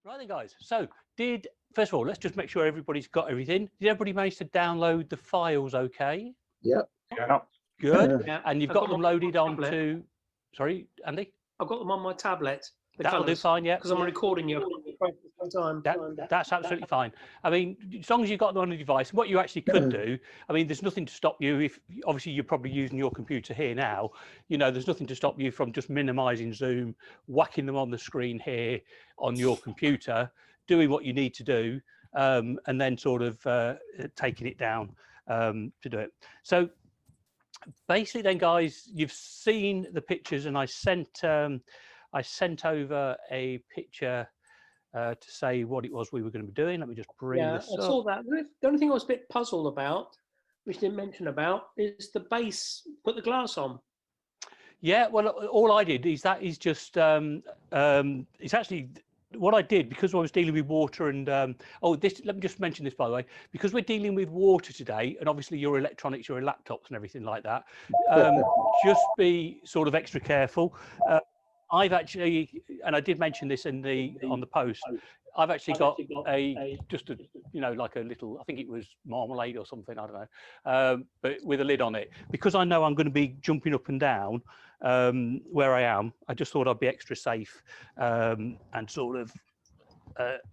Right then, guys. So, first of all, let's just make sure everybody's got everything. Did everybody manage to download the files? Okay. Yep. Yeah. Good. Yeah, And you've I've got them loaded tablet. onto. Sorry, Andy. I've got them on my tablet. That'll do fine. Yeah. Because I'm recording you time. That's absolutely fine. I mean, as long as you've got them on a device, what you actually could do, I mean, there's nothing to stop you if, obviously, you're probably using your computer here now, you know, there's nothing to stop you from just minimizing Zoom, whacking them on the screen here on your computer, doing what you need to do, and then sort of taking it down to do it. So basically then, guys, you've seen the pictures, and I sent over a picture to say what it was we were going to be doing. Let me just bring this up. I saw that. The only thing I was a bit puzzled about, which I didn't mention about, is the base. Put the glass on. Yeah, well, all I did is that is just it's actually what I did, because I was dealing with water and let me just mention this, by the way, because we're dealing with water today, and obviously your electronics, your laptops and everything like that, just be sort of extra careful. I've actually, and I did mention this on the post, I've actually got just a, you know, like a little, I think it was marmalade or something, I don't know, but with a lid on it, because I know I'm going to be jumping up and down where I am. I just thought I'd be extra safe and sort of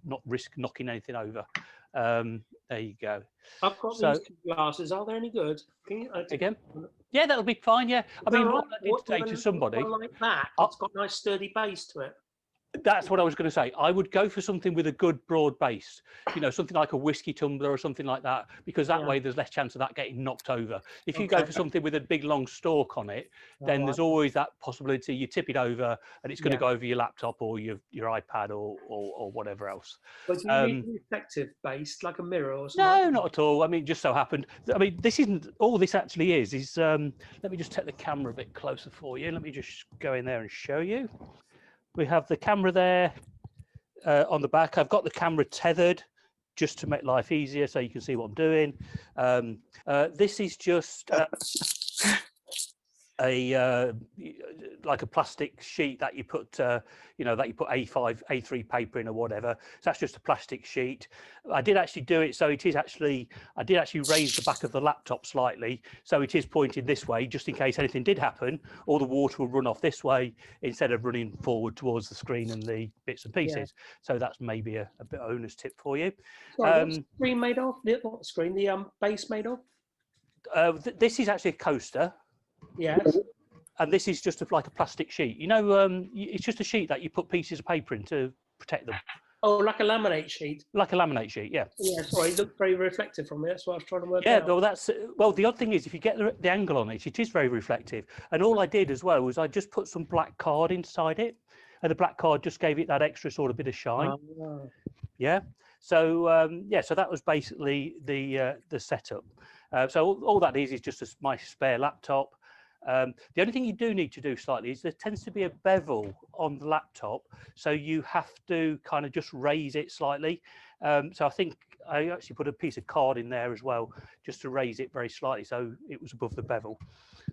not risk knocking anything over. There you go. I've got these two glasses. Are they any good? Can you, again? Yeah, that'll be fine. Yeah, I mean, what I did say to somebody like that, it's got a nice sturdy base to it. That's what I was going to say. I would go for something with a good broad base, you know, something like a whiskey tumbler or something like that, because that way there's less chance of that getting knocked over. If you go for something with a big long stalk on it, then there's always that possibility you tip it over and it's going to go over your laptop or your iPad or whatever else. But do you need a reflective base, like a mirror or something? No, not at all. I mean, just so happened. I mean, this isn't all this actually is let me just take the camera a bit closer for you. Let me just go in there and show you. We have the camera there on the back. I've got the camera tethered just to make life easier so you can see what I'm doing. This is just like a plastic sheet that you put, you know, that you put A3 paper in or whatever. So that's just a plastic sheet. I did actually do it so it is actually, I did actually raise the back of the laptop slightly so it is pointed this way, just in case anything did happen, all the water will run off this way instead of running forward towards the screen and the bits and pieces. So that's maybe a bit bonus tip for you. Sorry, what's the screen made of? What screen? The base made of? This is actually a coaster. Yes. And this is just like a plastic sheet. You know, it's just a sheet that you put pieces of paper in to protect them. Oh, like a laminate sheet. Like a laminate sheet, yeah. Yeah, sorry, it looked very reflective from me. That's what I was trying to work out. Yeah, well, the odd thing is, if you get the angle on it, it is very reflective. And all I did as well was I just put some black card inside it, and the black card just gave it that extra sort of bit of shine. Oh. Yeah. So so that was basically the setup. So all that is just my spare laptop. The only thing you do need to do slightly is there tends to be a bevel on the laptop, so you have to kind of just raise it slightly. So I think I actually put a piece of card in there as well, just to raise it very slightly so it was above the bevel.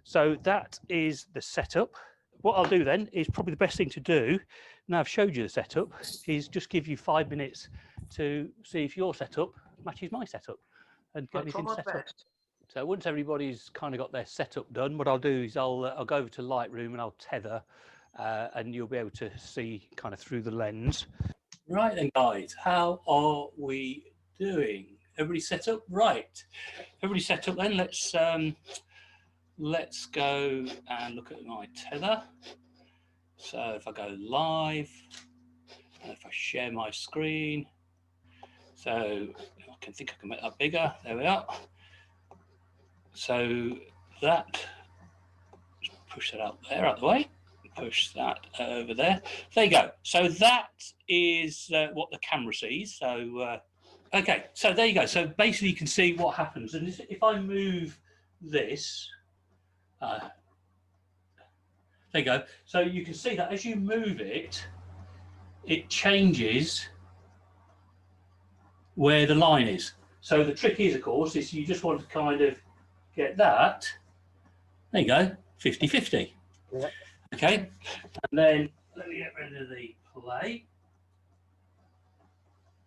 So that is the setup. What I'll do then is probably the best thing to do, now I've showed you the setup, is just give you 5 minutes to see if your setup matches my setup and get anything set up. So once everybody's kind of got their setup done, what I'll do is I'll go over to Lightroom and I'll tether, and you'll be able to see kind of through the lens. Right then, guys, how are we doing? Everybody set up? Right. Everybody set up then. Let's go and look at my tether. So if I go live, and if I share my screen, so I think I can make that bigger. There we are. So that, just push that out there, out the way, push that over there. There you go. So that is what the camera sees. So, okay, so there you go. So basically you can see what happens. And if I move this, there you go. So you can see that as you move it, it changes where the line is. So the trick is, of course, is you just want to kind of get that. There you go, 50-50. Yeah. Okay, and then let me get rid of the play.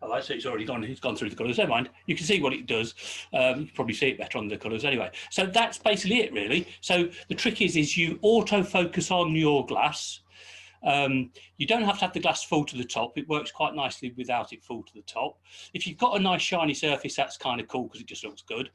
All right, so it's already gone. It's gone through the colours. Never mind. You can see what it does. You can probably see it better on the colours anyway. So that's basically it, really. So the trick is you auto focus on your glass. You don't have to have the glass full to the top. It works quite nicely without it full to the top. If you've got a nice shiny surface, that's kind of cool because it just looks good.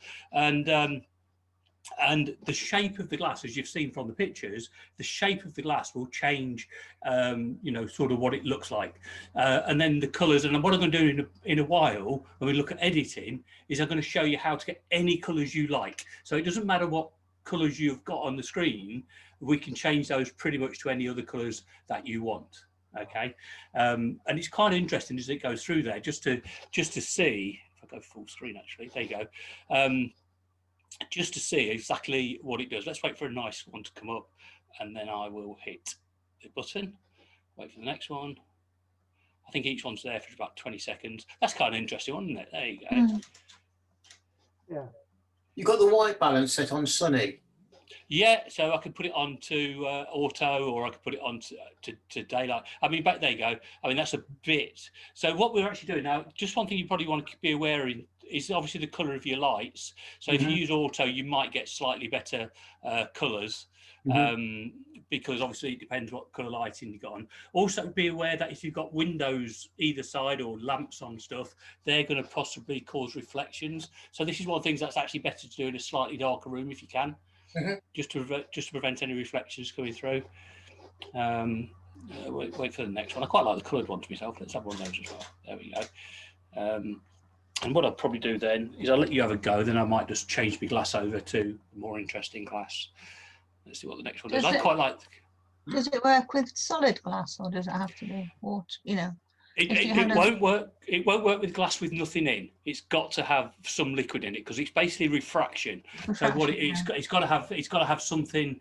And the shape of the glass, as you've seen from the pictures, the shape of the glass will change, you know, sort of what it looks like. And then the colours, and what I'm going to do in a while, when we look at editing, is I'm going to show you how to get any colours you like. So it doesn't matter what colours you've got on the screen, we can change those pretty much to any other colours that you want. Okay, and it's kind of interesting as it goes through there, just to see. If I go full screen, actually, there you go. Just to see exactly what it does. Let's wait for a nice one to come up, and then I will hit the button. Wait for the next one. I think each one's there for about 20 seconds. That's kind of interesting, isn't it? There you go. Mm. Yeah. You've got the white balance set on sunny. Yeah, so I could put it on to auto, or I could put it on to daylight. I mean, there you go. I mean, that's a bit. So what we're actually doing now, just one thing you probably want to be aware in is obviously the colour of your lights. So if you use auto, you might get slightly better colours, because obviously it depends what colour lighting you've got on. Also be aware that if you've got windows either side or lamps on stuff, they're going to possibly cause reflections. So this is one of the things that's actually better to do in a slightly darker room if you can. Just to prevent any reflections coming through. Wait for the next one. I quite like the coloured one to myself. Let's have one of those as well. There we go. And what I'll probably do then is I'll let you have a go. Then I might just change my glass over to a more interesting glass. Let's see what the next one is. I quite like. Does it work with solid glass, or does it have to be water? You know. It won't work. It won't work with glass with nothing in. It's got to have some liquid in it because it's basically refraction. So what it's got to have something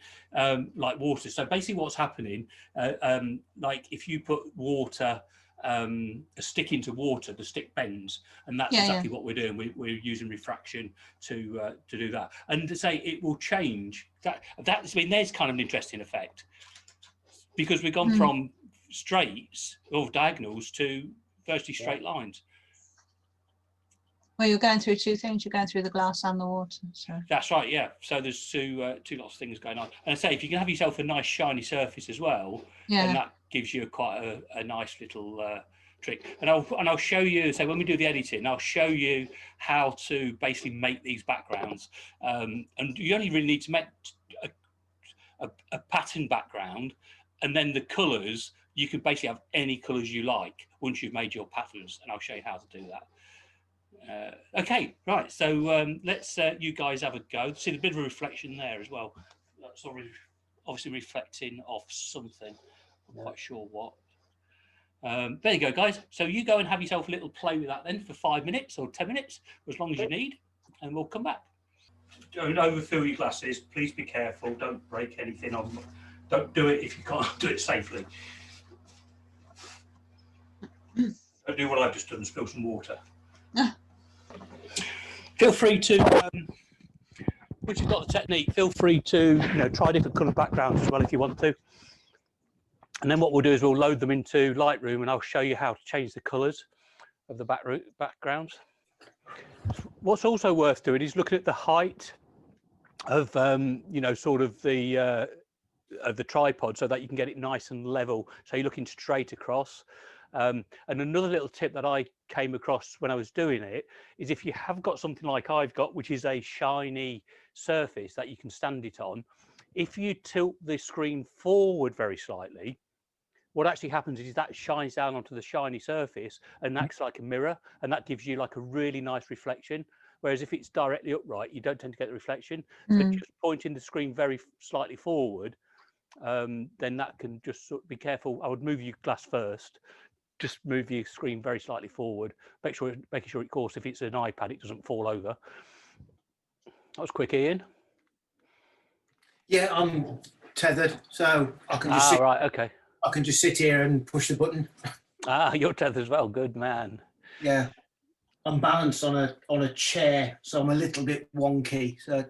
like water. So basically, what's happening, like if you put water, a stick into water, the stick bends, and that's exactly what we're doing. We're using refraction to do that, and to say it will change. That's I mean, there's kind of an interesting effect because we've gone from straights or diagonals to virtually straight lines. Well, you're going through two things. You're going through the glass and the water. So that's right, yeah. So there's two lots of things going on. And I say if you can have yourself a nice shiny surface as well, then that gives you quite a nice little trick. And I'll show you. So when we do the editing, I'll show you how to basically make these backgrounds. And you only really need to make a pattern background, and then the colours. You can basically have any colours you like once you've made your patterns, and I'll show you how to do that. Okay, right, so let's you guys have a go. See a bit of a reflection there as well. That's obviously reflecting off something. I'm quite sure what. There you go, guys. So you go and have yourself a little play with that then for 5 minutes or 10 minutes, as long as you need, and we'll come back. Don't overfill your glasses. Please be careful. Don't break anything on. Don't do it if you can't do it safely. Don't do what I've just done and spill some water. Feel free to, once you've got the technique, feel free to try different colour backgrounds as well if you want to. And then what we'll do is we'll load them into Lightroom, and I'll show you how to change the colours of the backgrounds. What's also worth doing is looking at the height of sort of the tripod, so that you can get it nice and level, so you're looking straight across. And another little tip that I came across when I was doing it is if you have got something like I've got, which is a shiny surface that you can stand it on, if you tilt the screen forward very slightly, what actually happens is that shines down onto the shiny surface and acts like a mirror, and that gives you like a really nice reflection. Whereas if it's directly upright, you don't tend to get the reflection. So just pointing the screen very slightly forward, then that can just be careful. I would move your glass first. Just move your screen very slightly forward. Making sure, of course, if it's an iPad, it doesn't fall over. That was quick, Ian. Yeah, I'm tethered, so I can just sit, right, okay. I can just sit here and push the button. You're tethered as well. Good man. Yeah, I'm balanced on a chair, so I'm a little bit wonky. So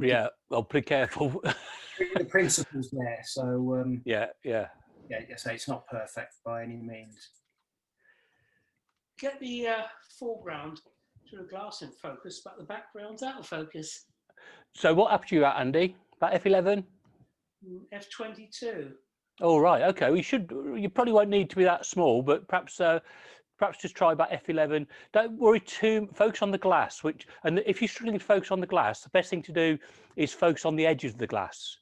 yeah, well, be careful. The principle's there, so yeah. So it's not perfect by any means. get the foreground to the glass in focus, but the background's out of focus. So what aperture you at, Andy? About f11? F22. Oh, right. Okay. You probably won't need to be that small, but perhaps just try about f11. Don't worry focus on the glass, and if you're struggling to focus on the glass, the best thing to do is focus on the edges of the glass.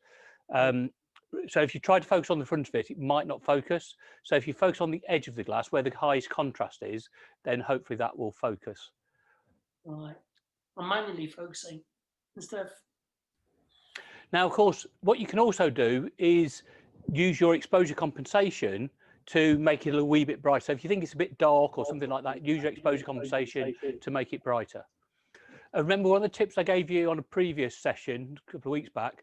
So if you try to focus on the front of it, it might not focus. So if you focus on the edge of the glass where the highest contrast is, then hopefully that will focus. Right. I'm manually focusing instead of... Now, of course, what you can also do is use your exposure compensation to make it a wee bit brighter. So if you think it's a bit dark or something like that, use your exposure compensation to make it brighter. Remember one of the tips I gave you on a previous session a couple of weeks back,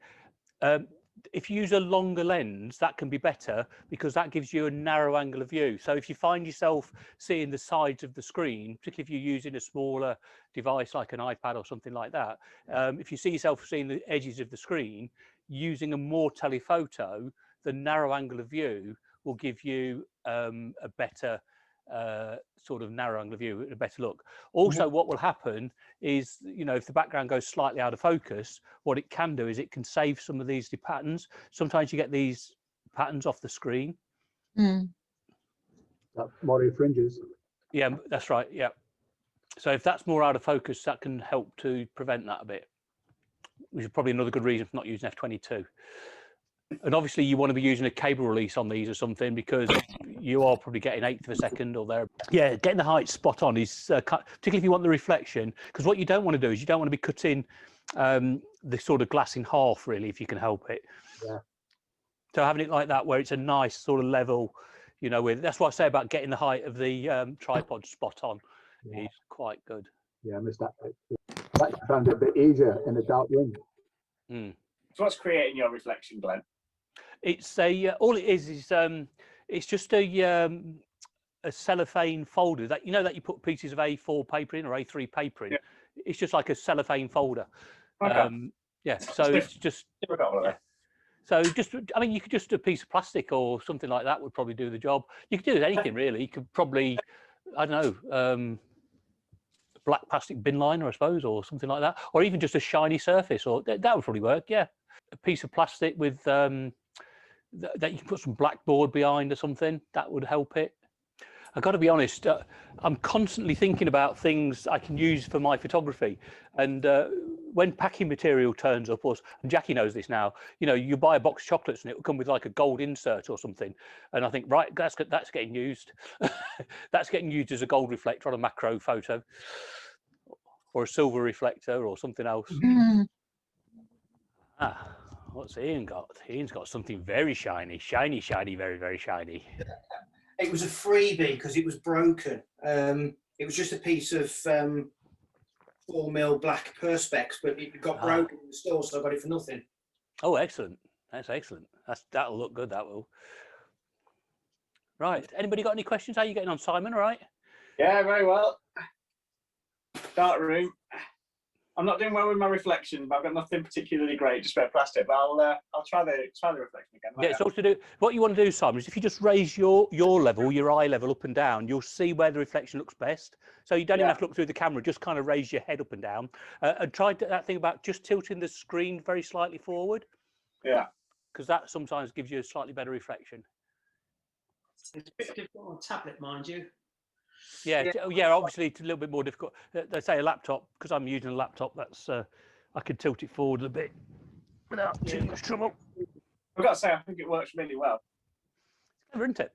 if you use a longer lens, that can be better because that gives you a narrow angle of view. So if you find yourself seeing the sides of the screen, particularly if you're using a smaller device like an iPad or something like that, if you see yourself seeing the edges of the screen, using a more telephoto, the narrow angle of view will give you a better sort of narrow angle of view, a better look. Also, what will happen is, if the background goes slightly out of focus, what it can do is it can save some of these patterns. Sometimes you get these patterns off the screen. Mori fringes. Yeah, that's right. Yeah. So if that's more out of focus, that can help to prevent that a bit, which is probably another good reason for not using f22. And obviously you want to be using a cable release on these or something, because you are probably getting 1/8 of a second or there. Yeah, getting the height spot on is particularly if you want the reflection, because what you don't want to do is you don't want to be cutting the sort of glass in half, really, if you can help it. Yeah. So having it like that, where it's a nice sort of level, that's what I say about getting the height of the tripod spot on, is quite good. Yeah, I missed that bit. I actually found it a bit easier in a dark room. So what's creating your reflection, Glenn? It's all it is it's just a cellophane folder that that you put pieces of A4 paper in or A3 paper in. Yeah. It's just like a cellophane folder. Okay. Yeah, so it's just so I mean, you could just do a piece of plastic or something like that would probably do the job. You could do anything really. You could probably, I don't know, black plastic bin liner, I suppose, or something like that, or even just a shiny surface, or that would probably work. Yeah, a piece of plastic with that you can put some blackboard behind or something, that would help it. I've got to be honest, I'm constantly thinking about things I can use for my photography, and when packing material turns up, and Jackie knows this now, you buy a box of chocolates and it will come with like a gold insert or something, and I think, right, that's getting used. That's getting used as a gold reflector on a macro photo, or a silver reflector or something else. What's Ian got? Ian's got something very shiny, very, very shiny. It was a freebie because it was broken. It was just a piece of 4mm black perspex, but it got broken in the store, so I got it for nothing. Oh, excellent. That's excellent. That'll look good, that will. Right. Anybody got any questions? How are you getting on, Simon? All right? Yeah, very well. Dark room. I'm not doing well with my reflection, but I've got nothing particularly great, just about plastic. But I'll try the reflection again. Yeah, so what you want to do, Simon, is if you just raise your level, your eye level up and down, you'll see where the reflection looks best. So you don't even have to look through the camera, just kind of raise your head up and down. And try that thing about just tilting the screen very slightly forward. Yeah. Because that sometimes gives you a slightly better reflection. It's a bit difficult on a tablet, mind you. Yeah, obviously it's a little bit more difficult. They say a laptop, because I'm using a laptop, that's I can tilt it forward a bit without too much trouble. I've got to say, I think it works really well. It's clever, isn't it?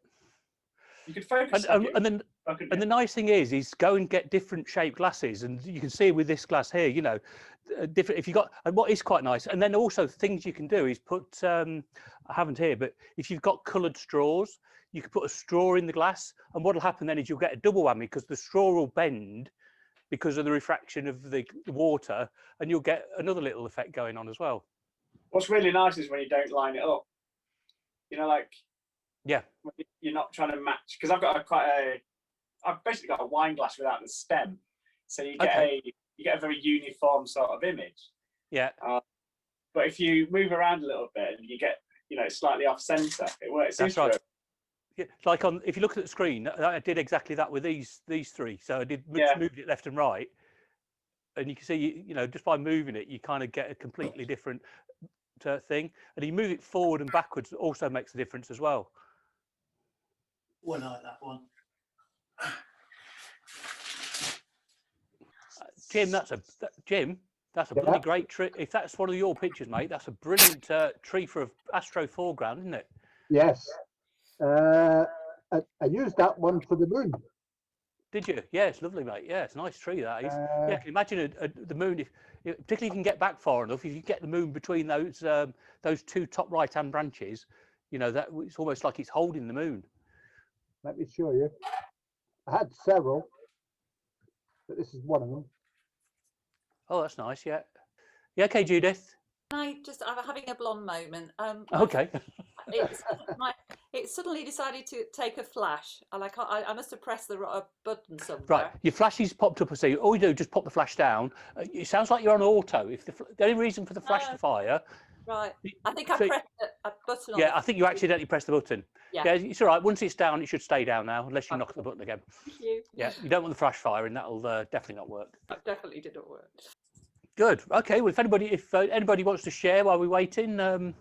You could focus. And the nice thing is go and get different shaped glasses, and you can see with this glass here, different. If you got, and what is quite nice, and then also things you can do is put. I haven't here, but if you've got coloured straws, you can put a straw in the glass, and what'll happen then is you'll get a double whammy because the straw will bend because of the refraction of the water, and you'll get another little effect going on as well. What's really nice is when you don't line it up. You're not trying to match, because I've basically got a wine glass without the stem, so you get a very uniform sort of image. Yeah. But if you move around a little bit and you get slightly off center, it works. That's right. Yeah, like on, if you look at the screen, I did exactly that with these three. So I did Yeah. moved it left and right, and you can see, you know, just by moving it, you kind of get a completely different thing. And you move it forward and backwards, also makes a difference as well. I like that one. Jim, that's a Yeah. bloody great tree. If that's one of your pictures, mate, that's a brilliant tree for an astro foreground, isn't it? Yes. I used that one for the moon. Did you? Yeah, it's lovely, mate. Yeah, it's a nice tree, that is. Yeah, Uh, can you imagine the moon, particularly if you can get back far enough, if you get the moon between those two top right-hand branches, you know, that it's almost like it's holding the moon. let me show you. I had several, but this is one of them. Oh, that's nice. Yeah. Yeah. Okay, Judith. I'm having a blonde moment. Okay. It suddenly decided to take a flash. I must have pressed the button somewhere. Right. Your flashes popped up. And say, all you do, just pop the flash down. It sounds like you're on auto. If the only reason for the flash to fire. Right. I think I so- pressed a button. Yeah, I think you accidentally pressed the button. Yeah. Yeah, it's all right. Once it's down, it should stay down now, unless you knock the button again. Thank you. Yeah, you don't want the flash firing. That'll definitely not work. That definitely didn't work. Good. Okay. Well, if anybody wants to share while we're waiting, Ian,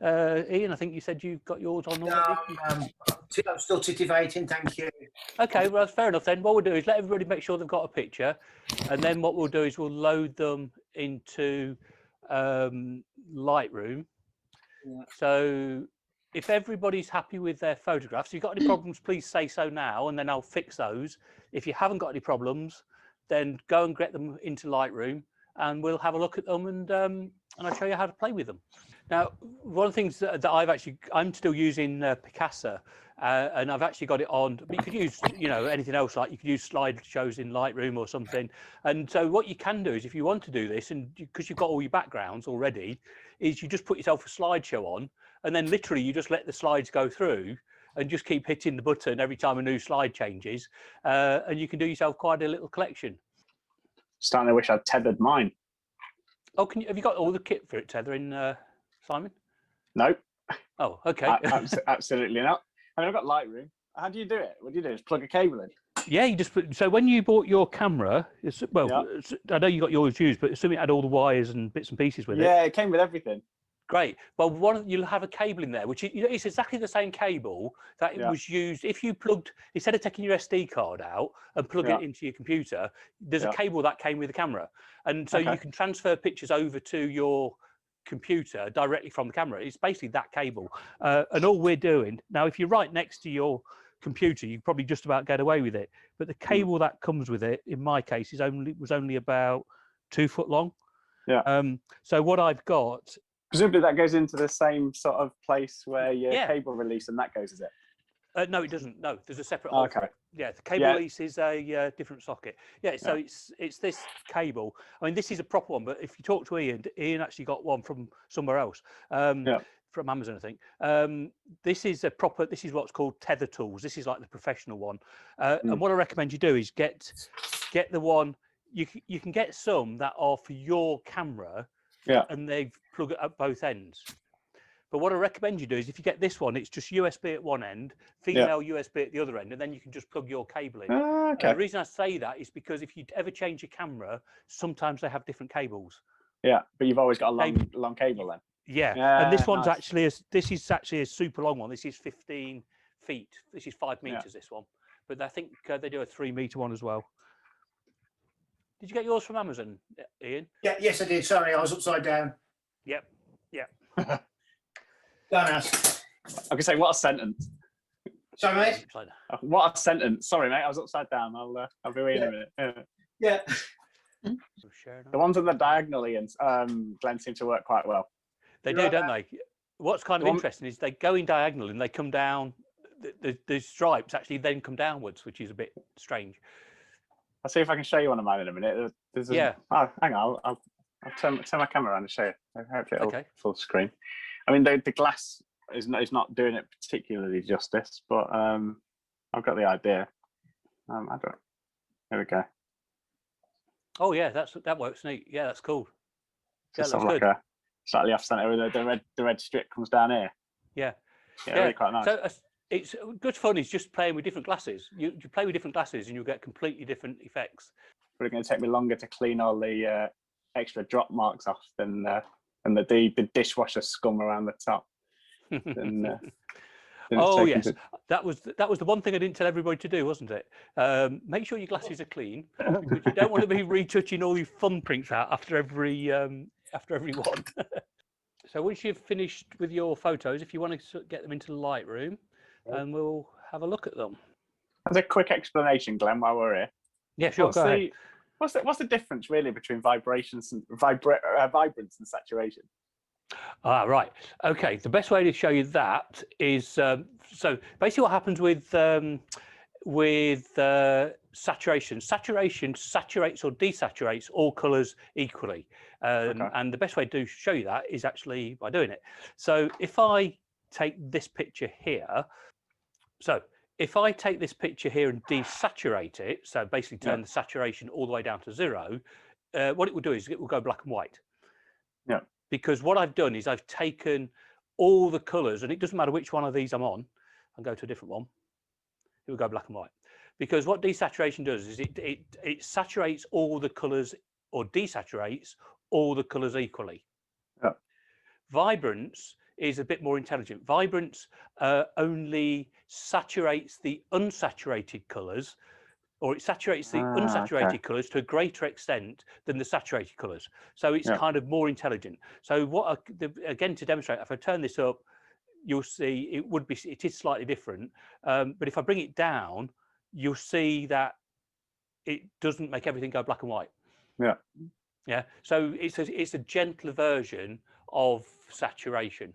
I think you said you got yours on already. I'm still titivating, thank you. Okay. Well, that's fair enough then. What we'll do is let everybody make sure they've got a picture, and then what we'll do is we'll load them into Lightroom. Yeah. So if everybody's happy with their photographs, if you've got any problems, please say so now, and then I'll fix those. If you haven't got any problems, then go and get them into Lightroom, and we'll have a look at them, and I'll show you how to play with them. Now, one of the things that I'm still using Picasa, and I've actually got it on. But you could use, you know, anything else, like you could use slideshows in Lightroom or something. And so what you can do is, if you want to do this, and because you've got all your backgrounds already, is you just put yourself a slideshow on, and then literally you just let the slides go through, and just keep hitting the button every time a new slide changes, and you can do yourself quite a little collection. Starting to wish I'd tethered mine. Oh, have you got all the kit for it tethering, Simon? Nope. Oh, okay. Absolutely not. I mean, I've got Lightroom. How do you do it? What do you do? Just plug a cable in? Yeah, you just put, so when you bought your camera, I know you got yours used, but assuming it had all the wires and bits and pieces with it. Yeah, it came with everything. Great. Well, you'll have a cable in there, which it's exactly the same cable that it was used. If you plugged, instead of taking your SD card out and plugging it into your computer, there's a cable that came with the camera. And so you can transfer pictures over to your computer directly from the camera. It's basically that cable. And all we're doing, now if you're right next to your computer, you probably just about get away with it. But the cable that comes with it, in my case, was only about 2 foot long. Yeah. So what I've got, presumably that goes into the same sort of place where your cable release and that goes, is it? no, it doesn't. No, there's a separate. hole for it. Yeah, the cable release is a different socket. Yeah, so it's this cable. I mean, this is a proper one, but if you talk to Ian actually got one from somewhere else. From Amazon, I think. This is what's called Tether Tools. This is like the professional one. And what I recommend you do is get the one. You can get some that are for your camera. Yeah. And they plug it at both ends. But what I recommend you do is, if you get this one, it's just USB at one end, female USB at the other end, and then you can just plug your cable in. Okay. The reason I say that is because if you ever change your camera, sometimes they have different cables. Yeah, but you've always got a long cable then. Yeah. And this one's actually a super long one. This is 15 feet. This is 5 meters. This one, but I think they do a 3 meter one as well. Did you get yours from Amazon, Ian? Yeah, yes, I did. Sorry, I was upside down. Yep. Yeah. Don't ask. I can say, what a sentence. Sorry, mate. What a sentence. Sorry, mate. I was upside down. I'll be waiting a minute. Yeah. The ones on the diagonally and Glenn seem to work quite well. They do, don't they? What's kind of interesting is they go in diagonal and they come down. The stripes actually then come downwards, which is a bit strange. I'll see if I can show you one of mine in a minute. Oh, hang on. I'll turn my camera around and show you. Hopefully it'll full screen. I mean, the glass is not doing it particularly justice, but I've got the idea. There we go. Oh yeah, that works neat. Yeah, that's cool. Yeah, Just that's like good. a slightly off center. The red strip comes down here. Yeah. Yeah, really quite nice. So it's good fun. Is just playing with different glasses. You play with different glasses and you'll get completely different effects. But it's going to take me longer to clean all the extra drop marks off than the dishwasher scum around the top. Oh yes, that was the one thing I didn't tell everybody to do, wasn't it? Make sure your glasses are clean, because you don't want to be retouching all your thumbprints out after every one. So once you've finished with your photos, if you want to get them into Lightroom, and we'll have a look at them. As a quick explanation, Glenn, while we're here. Yeah, sure. Go ahead. What's the difference really between vibrations and vibrance and saturation? Ah, right. Okay. The best way to show you that is so basically what happens with saturation. Saturation saturates or desaturates all colours equally, and the best way to show you that is actually by doing it. So if I take this picture here, and desaturate it, so basically turn the saturation all the way down to 0, what it will do is it will go black and white. Yeah. Because what I've done is I've taken all the colours, and it doesn't matter which one of these I'm on. I'll go to a different one. It will go black and white. Because what desaturation does is it saturates all the colours, or desaturates all the colours equally. Yeah. Vibrance is a bit more intelligent. Vibrance only saturates the unsaturated colours, or it saturates the unsaturated colours to a greater extent than the saturated colours. So it's kind of more intelligent. So again, to demonstrate, if I turn this up, you'll see it is slightly different. But if I bring it down, you'll see that it doesn't make everything go black and white. Yeah. Yeah. So it's a gentler version of saturation.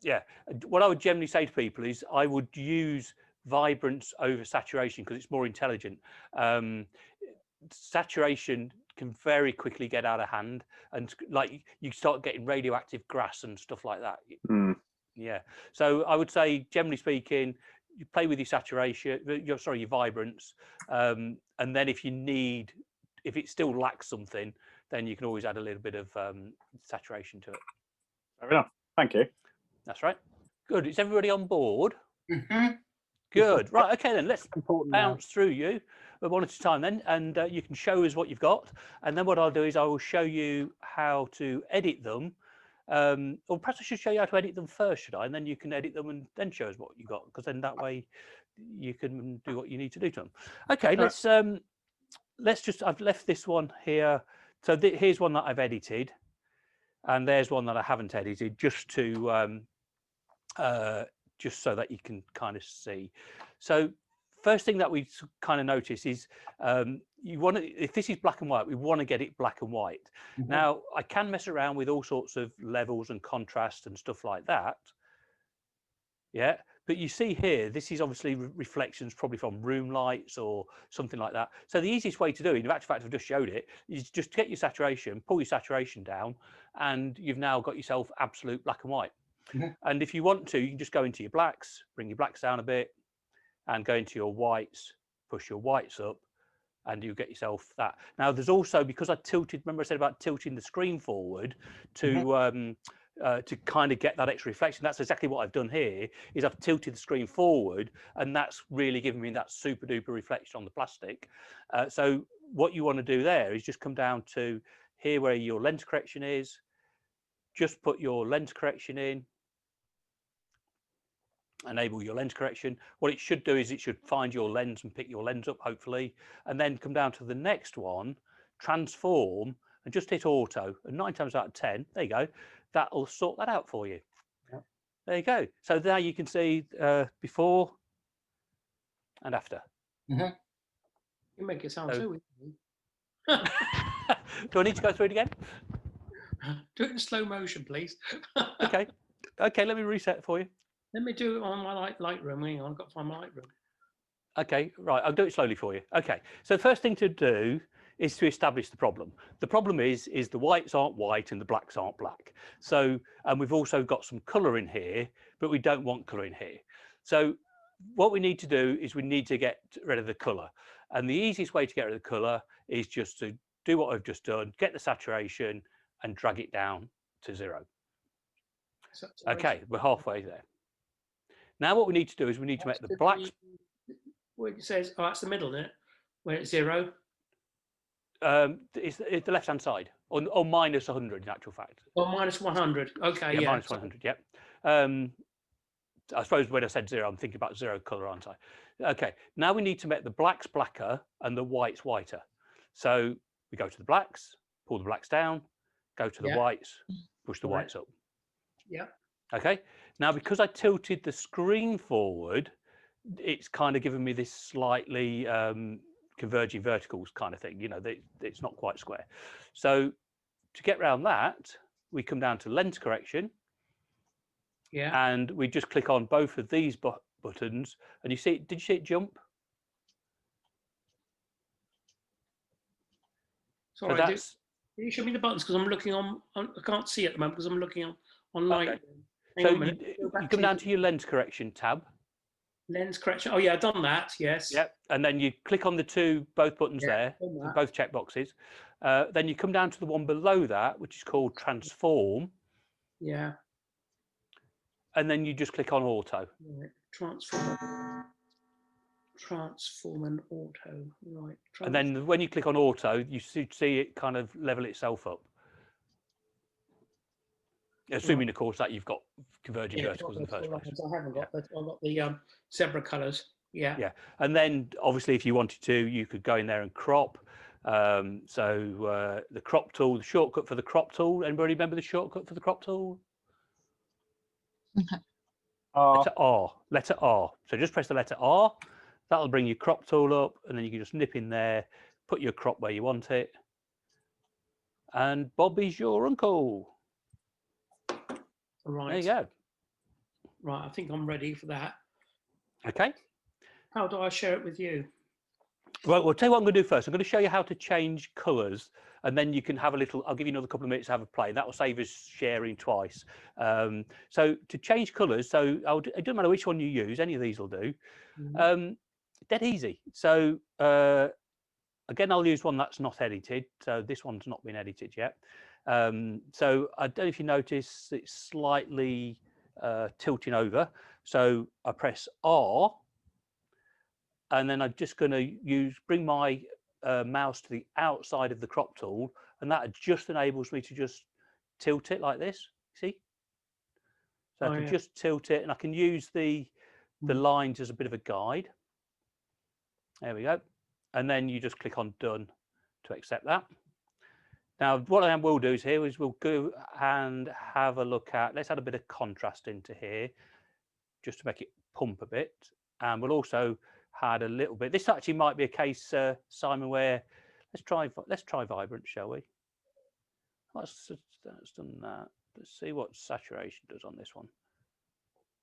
Yeah. What I would generally say to people is I would use vibrance over saturation because it's more intelligent. Saturation can very quickly get out of hand, and like you start getting radioactive grass and stuff like that. Yeah. So I would say, generally speaking, you play with your saturation, your vibrance, and then if it still lacks something, then you can always add a little bit of saturation to it. Fair enough. Thank you. That's right. Good. Is everybody on board? Mm-hmm. Good. Right. Okay, then let's bounce through you one at a time then, and you can show us what you've got. And then what I'll do is I will show you how to edit them. Or perhaps I should show you how to edit them first, should I? And then you can edit them and then show us what you got, because then that way you can do what you need to do to them. Okay, let's just, I've left this one here. So here's one that I've edited, and there's one that I haven't edited, just to just so that you can kind of see. So first thing that we kind of notice is if this is black and white, we want to get it black and white. Now I can mess around with all sorts of levels and contrast and stuff like that. Yeah, but you see here, this is obviously reflections probably from room lights or something like that. So the easiest way to do it, in actual fact I've just showed it, is just get your saturation, pull your saturation down, and you've now got yourself absolute black and white. And if you want to, you can just go into your blacks, bring your blacks down a bit, and go into your whites, push your whites up, and you get yourself that. Now there's also, because I tilted, remember I said about tilting the screen forward to kind of get that extra reflection. That's exactly what I've done here, is I've tilted the screen forward, and that's really giving me that super duper reflection on the plastic. So what you want to do there is just come down to here where your lens correction is, just put your lens correction in, enable your lens correction. What it should do is it should find your lens and pick your lens up, hopefully, and then come down to the next one, transform, and just hit auto, and 9 times out of 10, there you go, that'll sort that out for you. There you go. So now you can see before and after. You make it sound so easy. Do I need to go through it again? Do it in slow motion, please. Okay, let me reset it for you. Let me do it on my Lightroom. Hang on, I've got to find my Lightroom. Okay, right, I'll do it slowly for you. Okay, so the first thing to do is to establish the problem. The problem is the whites aren't white and the blacks aren't black. So, and we've also got some colour in here, but we don't want colour in here. So what we need to do is we need to get rid of the colour. And the easiest way to get rid of the colour is just to do what I've just done, get the saturation and drag it down to 0. Okay, we're halfway there. Now what we need to do is we need to make the blacks. Where it says, oh, that's the middle, isn't it? Where it's 0. It's the left hand side, or minus 100 in actual fact. Or minus 100. Okay, yeah. Minus 100. Yep. I suppose when I said 0, I'm thinking about 0 color, aren't I? Okay. Now we need to make the blacks blacker and the whites whiter. So we go to the blacks, pull the blacks down, go to the whites, push the whites up. Yeah. Okay. Now because I tilted the screen forward, it's kind of given me this slightly converging verticals kind of thing. You know, it's not quite square. So to get around that, we come down to lens correction. Yeah. And we just click on both of these buttons, and you see, did you see it jump? Sorry, so can you show me the buttons? Because I'm looking on, I can't see at the moment because I'm looking on light. Okay. Hang So on a minute. you come down to your lens correction tab. Lens correction. Oh yeah, I've done that. Yes. Yep. And then you click on both buttons there, both check boxes. Then you come down to the one below that, which is called transform. Yeah. And then you just click on auto. Right. Transform and auto. Right. And then when you click on auto, you should see it kind of level itself up. Assuming, of course, that you've got converging verticals in the first place. I haven't got, but I've got the zebra colours. Yeah. Yeah. And then obviously, if you wanted to, you could go in there and crop. The crop tool, the shortcut for the crop tool. Anybody remember the shortcut for the crop tool? Letter R. Letter R. So just press the letter R. That'll bring your crop tool up, and then you can just nip in there, put your crop where you want it, and Bobby's your uncle. Right. There you go. Right. I think I'm ready for that. Okay. How do I share it with you? Well, I'll tell you what I'm going to do first. I'm going to show you how to change colours, and then you can have a little, I'll give you another couple of minutes to have a play. That will save us sharing twice. So to change colours, so it doesn't matter which one you use, any of these will do. Dead easy. So again, I'll use one that's not edited. So this one's not been edited yet. So I don't know if you notice it's slightly tilting over. So I press R. And then I'm just going to bring my mouse to the outside of the crop tool, and that just enables me to just tilt it like this. See? So I can just tilt it, and I can use the lines as a bit of a guide. There we go. And then you just click on done to accept that. Now, what I will do is we'll go and have a look at, let's add a bit of contrast into here, just to make it pump a bit. And we'll also had a little bit. This actually might be a case, Simon, where let's try vibrant, shall we? That's done that. Let's see what saturation does on this one.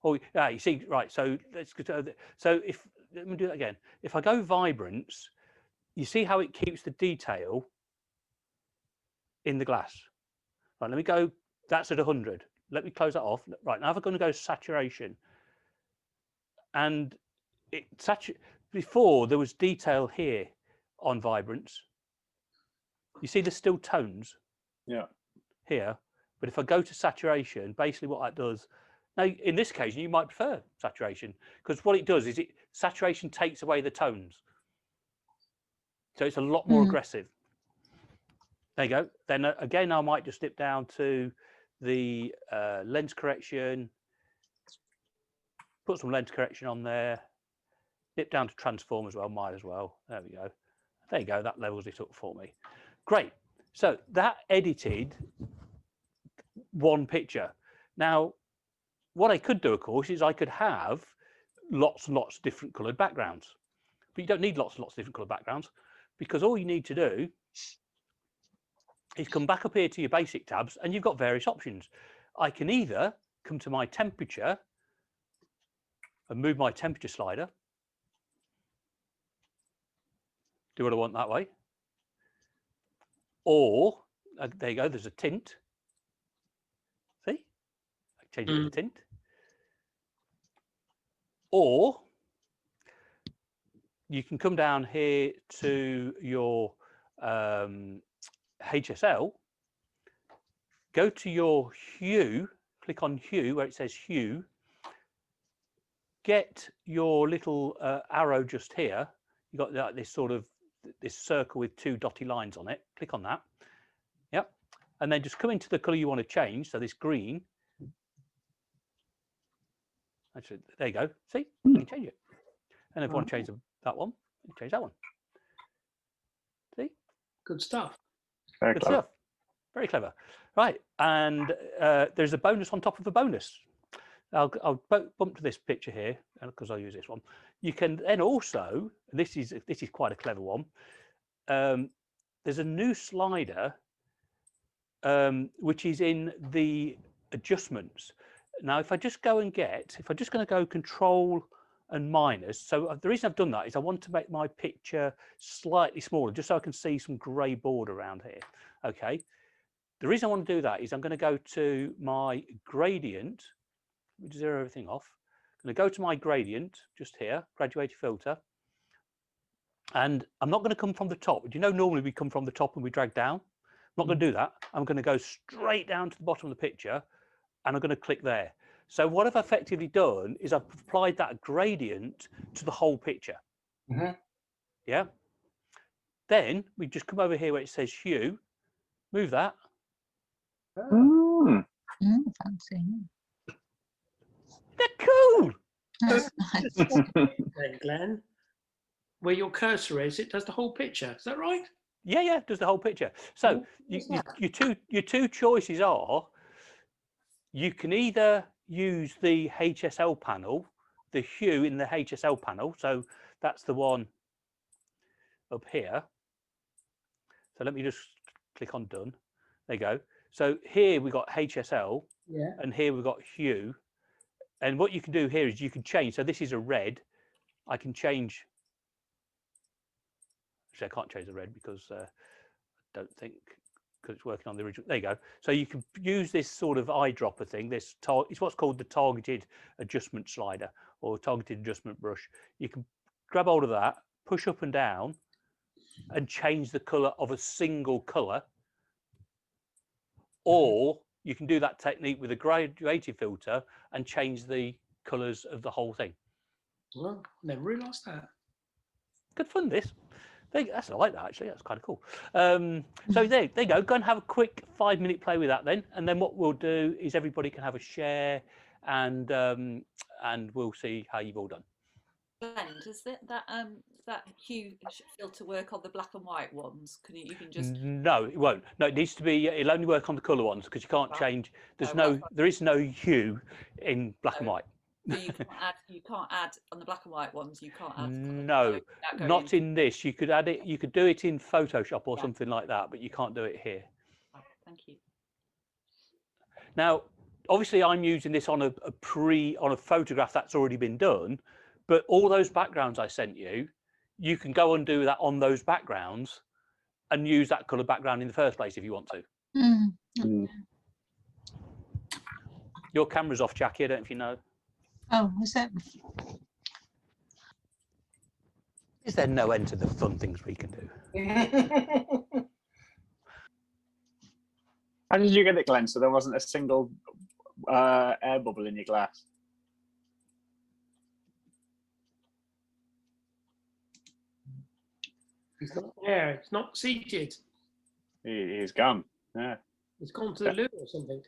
Oh, yeah, you see, right. So let's go. So let me do that again. If I go vibrance, you see how it keeps the detail in the glass. Right. Let me go. That's at 100. Let me close that off. Right now, I'm going to go saturation, and before there was detail here on vibrance. You see there's still tones here, but if I go to saturation, basically what that does, now in this case you might prefer saturation, because what it does is saturation takes away the tones, so it's a lot more aggressive. There you go. Then again, I might just dip down to the lens correction, put some lens correction on there. Dip down to transform as well, might as well. There we go. There you go, that levels it up for me. Great. So that edited one picture. Now, what I could do, of course, is I could have lots and lots of different coloured backgrounds. But you don't need lots and lots of different coloured backgrounds, because all you need to do is come back up here to your basic tabs, and you've got various options. I can either come to my temperature and move my temperature slider. Do what I want that way. Or, there you go, there's a tint. See? I change it to the tint. Or, you can come down here to your HSL, go to your hue, click on hue where it says hue, get your little arrow just here, you got like this sort of this circle with 2 dotty lines on it. Click on that. Yep. And then just come into the color you want to change. So this green. Actually, there you go. See, you can change it. And if you want to change that one, you change that one. See? Good stuff. Very Good clever. stuff. Very clever. Right. And there's a bonus on top of the bonus. I'll bump to this picture here because I'll use this one. You can then also, this is quite a clever one. There's a new slider which is in the adjustments. Now, if I just go and if I'm just going to go Control and minus. So the reason I've done that is I want to make my picture slightly smaller, just so I can see some grey border around here. Okay. The reason I want to do that is I'm going to go to my gradient, zero everything off. I'm going to go to my gradient just here, graduated filter. And I'm not going to come from the top. Do you know normally we come from the top and we drag down? I'm not going to do that. I'm going to go straight down to the bottom of the picture and I'm going to click there. So what I've effectively done is I've applied that gradient to the whole picture. Yeah. Then we just come over here where it says hue, move that. Fancy. They're cool. That's nice. Then, Glenn, where your cursor is, it does the whole picture. Is that right? Yeah, yeah, does the whole picture. So your two choices are, you can either use the HSL panel, the hue in the HSL panel. So that's the one up here. So let me just click on done. There you go. So here we've got HSL, and here we've got hue. And what you can do here is you can change. So this is a red. I can change. Actually, I can't change the red because I don't think, because it's working on the original. There you go. So you can use this sort of eyedropper thing. It's what's called the targeted adjustment slider or targeted adjustment brush. You can grab hold of that, push up and down, and change the color of a single color. Or you can do that technique with a graduated filter and change the colors of the whole thing. Well, never realised that. Good fun, this. I like that, actually. That's kind of cool. So there you go. Go and have a quick 5-minute play with that then. And then what we'll do is everybody can have a share and we'll see how you've all done. Glenn, does that hue filter work on the black and white ones? You can just No, it won't. No, it needs to be. It'll only work on the color ones because you can't change. There is no hue in black and white. So you can't add on the black and white ones. You can't add. No, not in this. You could add it. You could do it in Photoshop or something like that, but you can't do it here. Oh, thank you. Now, obviously, I'm using this on a photograph that's already been done, but all those backgrounds I sent you, you can go and do that on those backgrounds and use that color background in the first place if you want to. Your camera's off, Jackie. I don't know if you know. Oh, is that? Is there no end to the fun things we can do? How did you get it, Glenn? So there wasn't a single air bubble in your glass? He's not there. It's not seated. He's gone. Yeah. It's gone to the loo or something.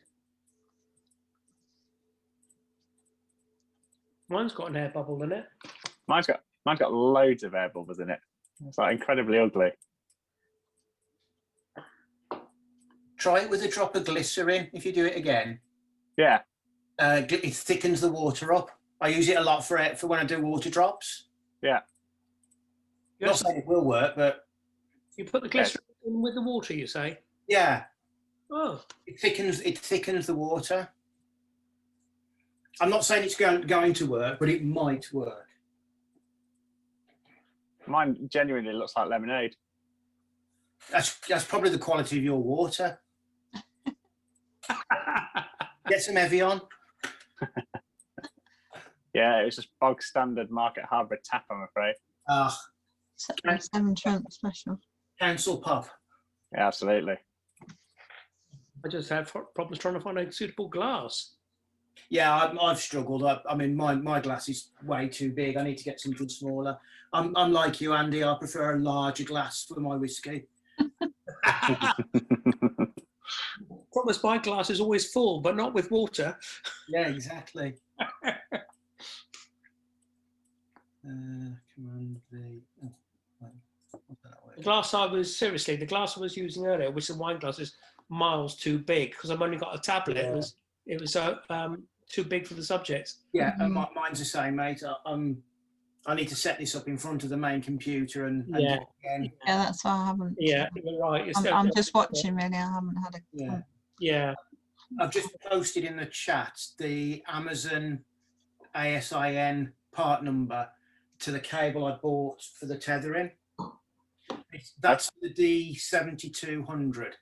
Mine's got an air bubble in it. Mine's got loads of air bubbles in it. It's like incredibly ugly. Try it with a drop of glycerin if you do it again. Yeah. It thickens the water up. I use it a lot for when I do water drops. Yeah. I'm not saying it will work, but you put the glycerin in with the water, you say? Yeah. Oh. It thickens the water. I'm not saying it's going to work, but it might work. Mine genuinely looks like lemonade. That's probably the quality of your water. Get some Evian. Yeah, it's just bog standard Market Harbour tap, I'm afraid. Seven Trent special. Council pub. Yeah, absolutely. I just had problems trying to find a suitable glass. Yeah, I've struggled. I mean, my glass is way too big. I need to get something smaller. I'm like you, Andy. I prefer a larger glass for my whiskey. Problem is, my glass is always full, but not with water. Yeah, exactly. Command V. Oh, what's that word? The glass I was the glass I was using earlier, which is a wine glass, is miles too big because I've only got a tablet. Yeah. It was too big for the subject. Yeah, and mine's the same, mate. I need to set this up in front of the main computer and do Yeah. it again. Yeah, that's why I haven't. Yeah, you're right. It's I'm definitely- just watching really. I haven't had a. Yeah. Yeah. I've just posted in the chat the Amazon ASIN part number to the cable I bought for the tethering. That's the D7200.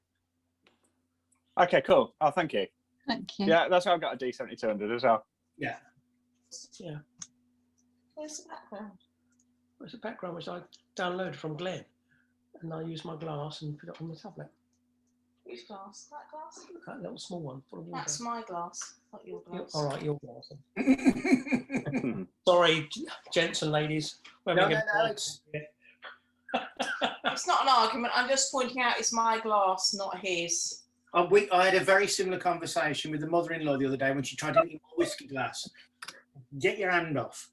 Okay, cool. Oh, thank you. Thank you. Yeah, that's how I've got a D7200 as well. Yeah. Yeah. Where's the background? It's a background which I downloaded from Glenn, and I use my glass and put it on the tablet. Which glass? That glass? That little small one full of water. That's my glass, not your glass. All right, your glass. Sorry, gents and ladies. We're No, having no, a- no, it's- It's not an argument. I'm just pointing out it's my glass, not his. I had a very similar conversation with the mother-in-law the other day when she tried to eat my whiskey glass. Get your hand off.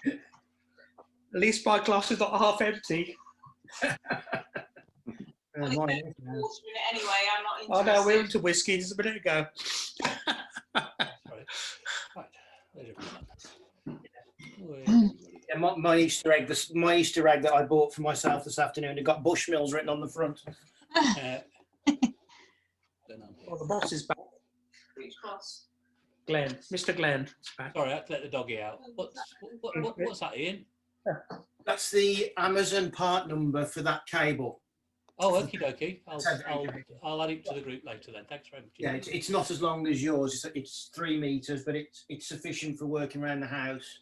At least my glass is not half empty. Well, Mine there's is no now. water in it anyway. I'm not Oh interested. no, we're into whiskey just a minute ago. Sorry. Right. There's everyone. Yeah, my Easter egg, my Easter egg that I bought for myself this afternoon, it got Bushmills written on the front. Don't know. Well, the boss is back. Which glass? Glenn, Mr. Glenn is back. Sorry, I had to let the doggy out. What's that, Ian? That's the Amazon part number for that cable. Oh, okie dokie. Tethering I'll add it to the group later then. Thanks very much. Yeah, it's not as long as yours. It's 3 meters, but it's sufficient for working around the house.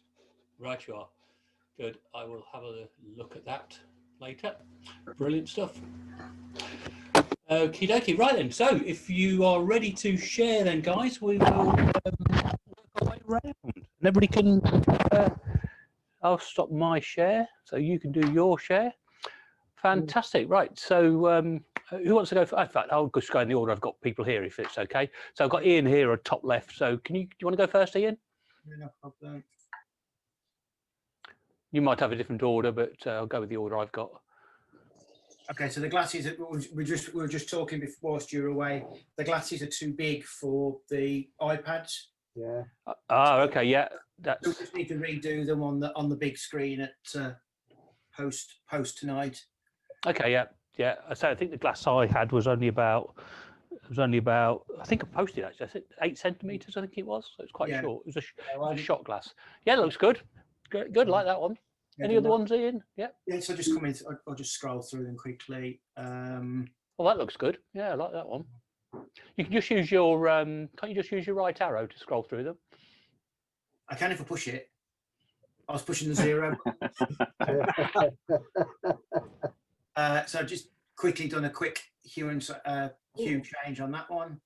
Right, you are. Good. I will have a look at that later. Brilliant stuff. Okie dokie. Right then. So if you are ready to share, then guys, we will work our way around. And everybody can. I'll stop my share, so you can do your share. Fantastic. Right. So who wants to go? In fact, I'll just go in the order I've got people here, if it's okay. So I've got Ian here at top left. So do you want to go first, Ian? No problem. You might have a different order, but I'll go with the order I've got. Okay, so the glasses that we were just talking before whilst you were away. The glasses are too big for the iPads. Yeah. Okay, yeah. So we just need to redo them on the big screen at post tonight. Okay, yeah. So I think the glass I had was only about. I think I posted actually. I said 8 centimeters. I think it was. So it's quite short. It was a shot glass. Yeah, it looks good. Good. Like that one. Yeah, Any other ones, Ian? Yeah. Yeah, so just come in. I'll just scroll through them quickly. Well, that looks good. Yeah, I like that one. You can just use your. Can't you just use your right arrow to scroll through them? I can if I push it. I was pushing the 0. So I've just quickly done a quick hue change on that one,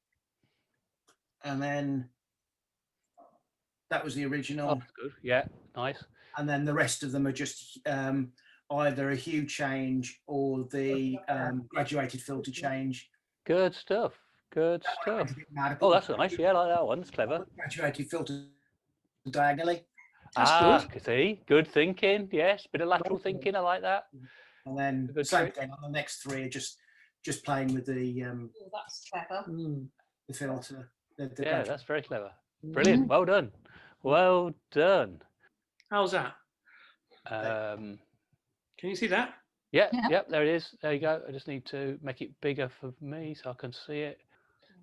and then that was the original. Oh, that's good. Yeah, nice. And then the rest of them are just either a hue change or the graduated filter change. Good stuff. Good stuff. Oh, that's nice. Yeah, I like that one. It's clever. Graduated filter diagonally. That's good. See, good thinking. Yes, bit of lateral thinking. I like that. And then Good same trick. thing on the next 3 are just playing with the Oh, that's clever. the filter. The Yeah, that's very clever. Brilliant. Well done. Well done. How's that? Um, Can you see that? yeah, Yeah. yep, there it is. There you go. I just need to make it bigger for me so I can see it.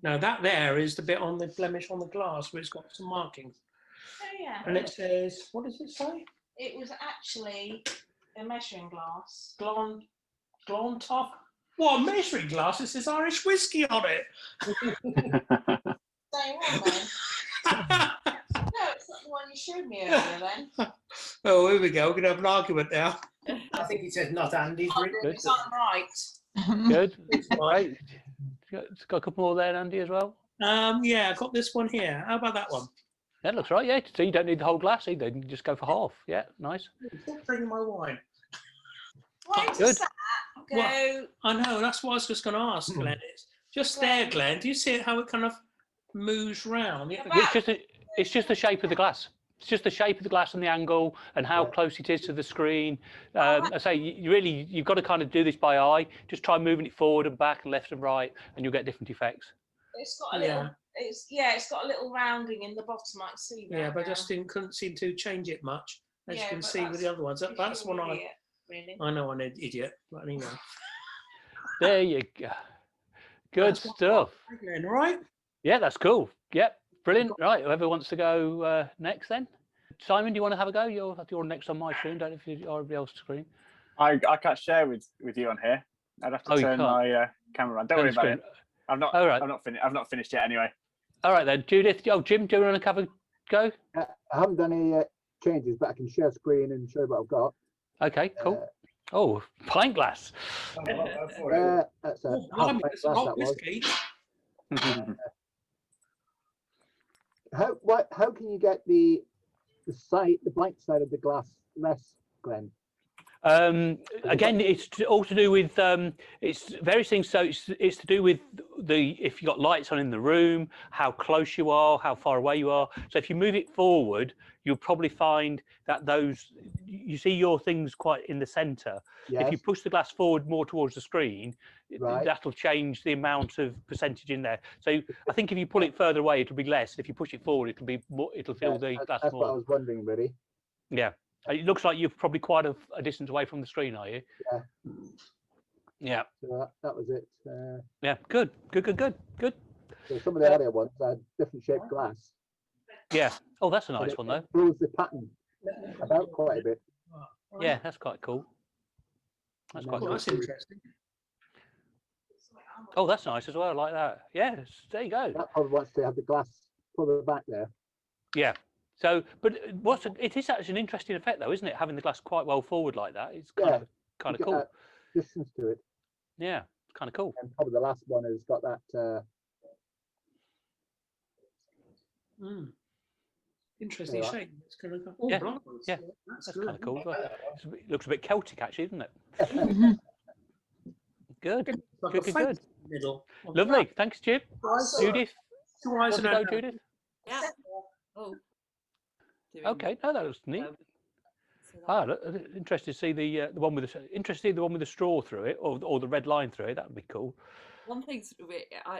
Now that there is the bit on the blemish on the glass where it's got some markings. Oh yeah. And it says, what does it say? It was actually a measuring glass. Glontoff. What, a measuring glass? It says Irish whiskey on it. Same one then. No, it's not the one you showed me earlier then. Oh, here we go. We're going to have an argument now. I think it says not Andy's. Oh, written. it's not right. Good. Right. It's got a couple more there, Andy, as well. Yeah, I got this one here. How about that one? That looks right. Yeah. So you don't need the whole glass either. You can just go for half. Yeah. Nice. Stop drinking my wine. Why Good. does that go? Well, I know. That's what I was just going to ask, Glenn. It's just there, Glenn. Do you see how it kind of moves round? Yeah, it's just the shape of the glass. It's just the shape of the glass and the angle and how close it is to the screen. I say you've got to kind of do this by eye. Just try moving it forward and back and left and right, and you'll get different effects. It's got a little. It's got a little rounding in the bottom. I can see that. Yeah, but I just couldn't seem to change it much, as you can see with the other ones. That's one I know I'm an idiot, but anyway. There you go. Good stuff. Glenn, right? Yeah, that's cool. Yep, brilliant. Right, whoever wants to go next then. Simon, do you want to have a go? You're next on my screen. Don't know if you're everybody else's screen. I can't share with you on here. I'd have to turn my camera on. Don't worry about it. I've not finished yet anyway. All right then, Judith. Oh, Jim, do you want to have a go? I haven't done any changes, but I can share screen and show what I've got. Okay, cool. Oh, pint glass. That's a Blimey, half pint it's a glass, lot, that was. Keith. How can you get the blank side of the glass less, Glenn? Again, it's all to do with it's various things. So it's to do with if you've got lights on in the room, how close you are, how far away you are. So if you move it forward, you'll probably find that you see your things quite in the center. Yes. If you push the glass forward more towards the screen, that'll change the amount of percentage in there. So I think if you pull it further away, it'll be less. If you push it forward, it'll be more. It'll fill the glass that's more. what I was wondering, really. Yeah. It looks like you're probably quite a distance away from the screen, are you? Yeah. Yeah. So that was it. Yeah. Good. So some of the earlier ones had different shaped glass. Yeah. Oh, that's a nice one though. It throws the pattern about quite a bit. Yeah, that's quite cool. That's quite cool. That's interesting. Oh, that's nice as well. I like that. Yeah. There you go. That probably wants to have the glass further back there. Yeah. So, but it is actually an interesting effect, though, isn't it? Having the glass quite well forward like that. It's kind of cool. Distance to it. Yeah, it's kind of cool. And probably the last one has got that. Interesting shape. It's kind of yeah, that's kind of cool. It looks a bit Celtic, actually, doesn't it? Good. Good. Lovely. Thanks, Jim. Judith. Judith. Yeah. Oh. Okay, no, that was neat. Interested to see the one with the straw through it, or the red line through it. That would be cool. One thing,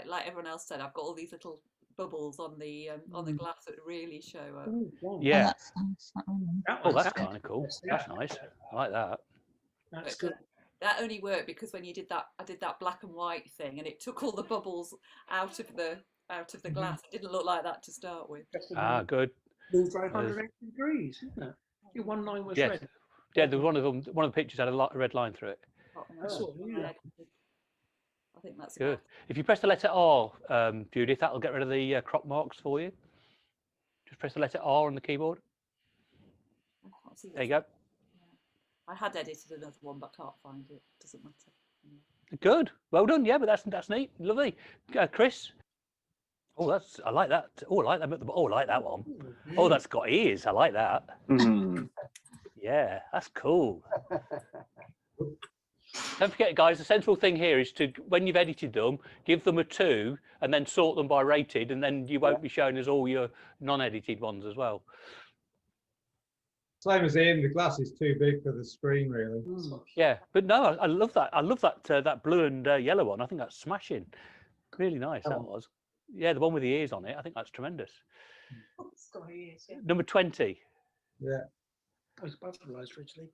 like everyone else said, I've got all these little bubbles on the glass that really show up. Yeah. Oh, that's kind of cool. That's nice. I like that. That's good. That only worked because when you did that, I did that black and white thing, and it took all the bubbles out of the glass. It didn't look like that to start with. Good. Moved 180 degrees, isn't it? Your one line was red. Yeah, there was one of the pictures had a red line through it. I think that's good. If you press the letter R, Judith, that'll get rid of the crop marks for you. Just press the letter R on the keyboard. There you go. I had edited another one, but can't find it. Doesn't matter. Good. Well done. Yeah, but that's neat. Lovely. Chris. Oh, I like that. Oh, I like that. Oh, I like that one. Oh, that's got ears. I like that. Yeah, that's cool. Don't forget, guys, the central thing here is to, when you've edited them, give them a 2 and then sort them by rated, and then you won't be showing us all your non-edited ones as well. Same as Ian, the glass is too big for the screen, really. Yeah, but no, I love that. I love that blue and yellow one. I think that's smashing. Really nice, that was. Yeah, the one with the ears on it. I think that's tremendous. It's got ears, yeah. Number 20. Yeah. That was butterflies originally.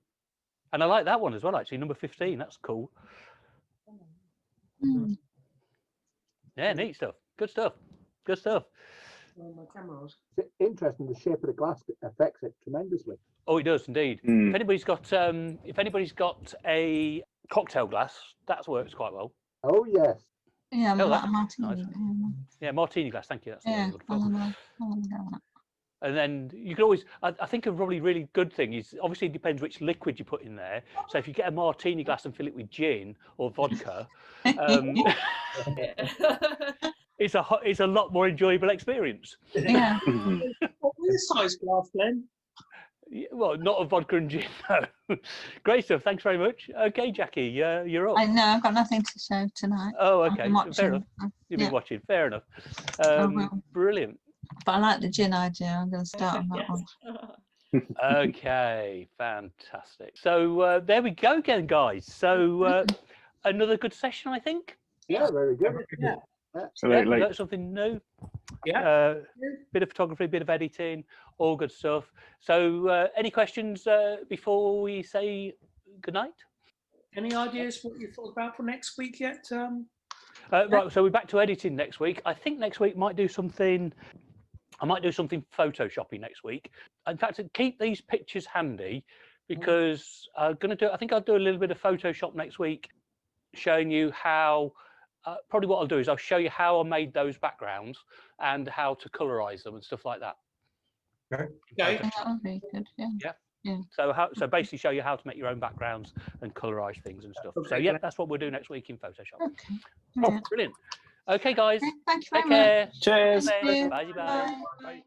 And I like that one as well, actually. Number 15. That's cool. Yeah, neat stuff. Good stuff. Good stuff. My cameras. It's interesting. The shape of the glass affects it tremendously. Oh, it does indeed. If anybody's got a cocktail glass, that works quite well. Oh yes. Yeah, martini. Nice. Yeah, martini glass. Thank you. That's and then you can always, I think a probably really good thing is, obviously it depends which liquid you put in there. So if you get a martini glass and fill it with gin or vodka, it's a lot more enjoyable experience. Yeah. What was the size glass, Glenn? Well, not a vodka and gin. No. Great stuff. Thanks very much. Okay, Jackie, you're up. I know I've got nothing to show tonight. Oh, I've okay. been watching, Fair enough. You've been watching. Fair enough. Brilliant. But I like the gin idea. I'm going to start on that one. Okay, fantastic. So there we go again, guys. So another good session, I think. Yeah, very good. Yeah. Absolutely. Yeah, something new. Yeah. Bit of photography, bit of editing, all good stuff. So any questions before we say goodnight? Any ideas what you thought about for next week yet? Right, so we're back to editing next week. I think next week might do something. I might do something photoshoppy next week. In fact, keep these pictures handy because I'm going to do. I think I'll do a little bit of Photoshop next week, showing you how. Probably what I'll do is I'll show you how I made those backgrounds and how to colorize them and stuff like that. Okay. Okay. That would be good. Yeah. Yeah. So basically show you how to make your own backgrounds and colorize things and stuff. Okay, So yeah, that's what we'll do next week in Photoshop. Okay. Oh, brilliant. Okay, guys. Thank you very Take care. much. Cheers. Thank you. Bye. Bye. Bye.